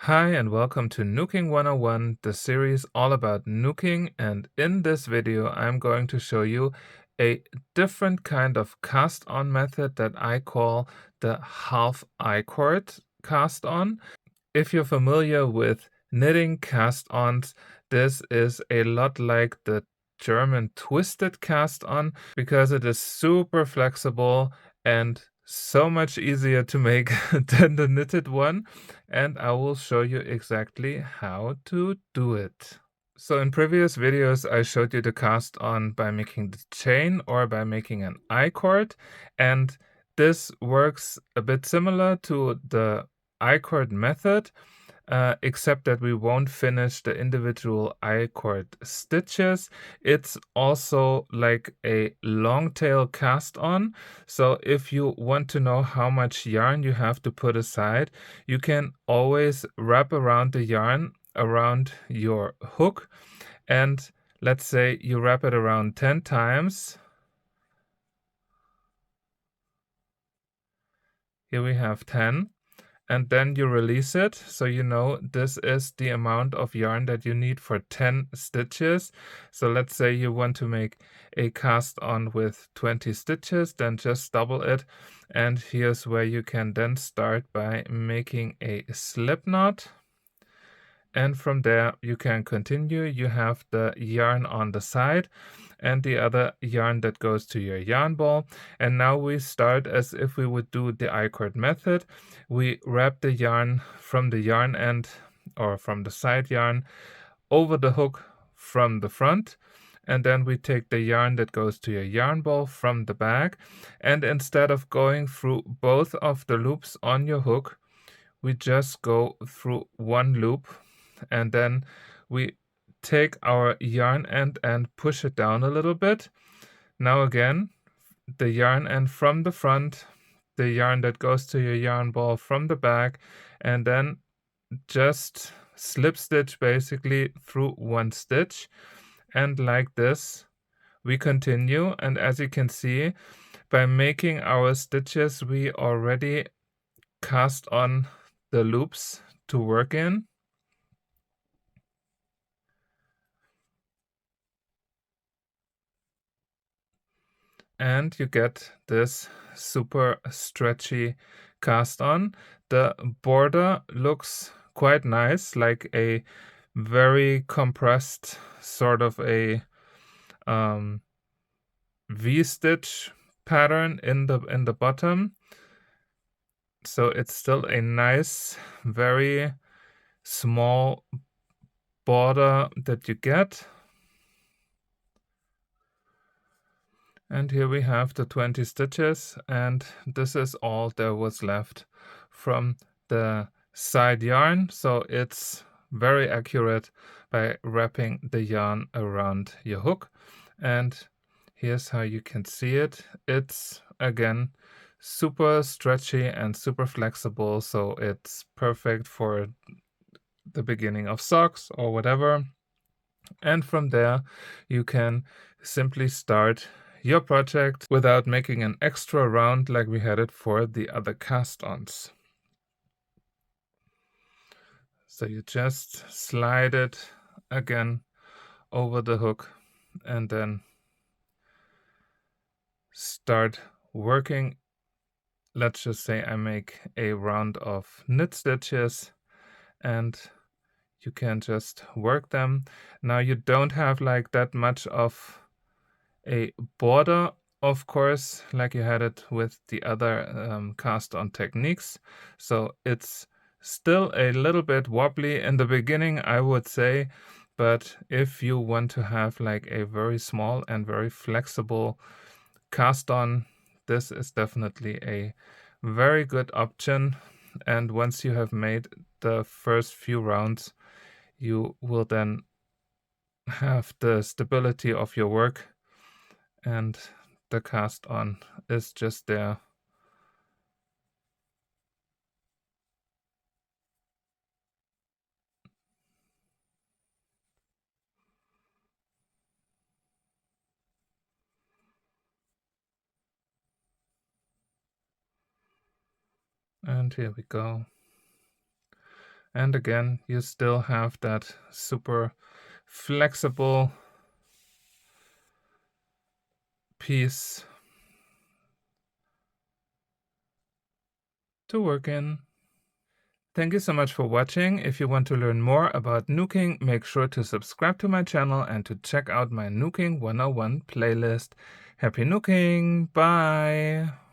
Hi and welcome to Knooking 101, the series all about nooking, and in this video I'm going to show you a different kind of cast on method that I call the half I-cord cast on. If you're familiar with knitting cast ons, this is a lot like the German twisted cast on because it is super flexible and so much easier to make than the knitted one, and I will show you exactly how to do it. So in previous videos I showed you the cast on by making the chain or by making an I-cord, and this works a bit similar to the I-cord method, except that we won't finish the individual I-cord stitches. It's also like a long tail cast on, so if you want to know how much yarn you have to put aside, you can always wrap around the yarn around your hook, and let's say you wrap it around 10 times. Here we have 10. And then you release it, so you know this is the amount of yarn that you need for 10 stitches. So let's say you want to make a cast on with 20 stitches, then just double it, and here's where you can then start by making a slip knot. And from there you can continue. You have the yarn on the side and the other yarn that goes to your yarn ball. And now we start as if we would do the I-cord method. We wrap the yarn from the yarn end or from the side yarn over the hook from the front, and then we take the yarn that goes to your yarn ball from the back, and instead of going through both of the loops on your hook, we just go through one loop, and then we take our yarn end and push it down a little bit. Now again, the yarn end from the front, the yarn that goes to your yarn ball from the back, and then just slip stitch basically through one stitch. And like this we continue, and as you can see, by making our stitches we already cast on the loops to work in. And you get this super stretchy cast on. The border looks quite nice, like a very compressed sort of a V-stitch pattern in the bottom. So it's still a nice, very small border that you get. And here we have the 20 stitches, and this is all there was left from the side yarn, so it's very accurate by wrapping the yarn around your hook. And here's how you can see it. It's again super stretchy and super flexible, so it's perfect for the beginning of socks or whatever. And from there you can simply start your project without making an extra round like we had it for the other cast-ons. So you just slide it again over the hook and then start working. Let's just say I make a round of knit stitches and you can just work them. Now you don't have like that much of a border, of course, like you had it with the other cast on techniques, so it's still a little bit wobbly in the beginning, I would say, but if you want to have like a very small and very flexible cast on, this is definitely a very good option. And once you have made the first few rounds, you will then have the stability of your work, and the cast on is just there. And here we go. And again, you still have that super flexible piece to work in. Thank you so much for watching. If you want to learn more about knooking, make sure to subscribe to my channel and to check out my Knooking 101 playlist. Happy knooking! Bye!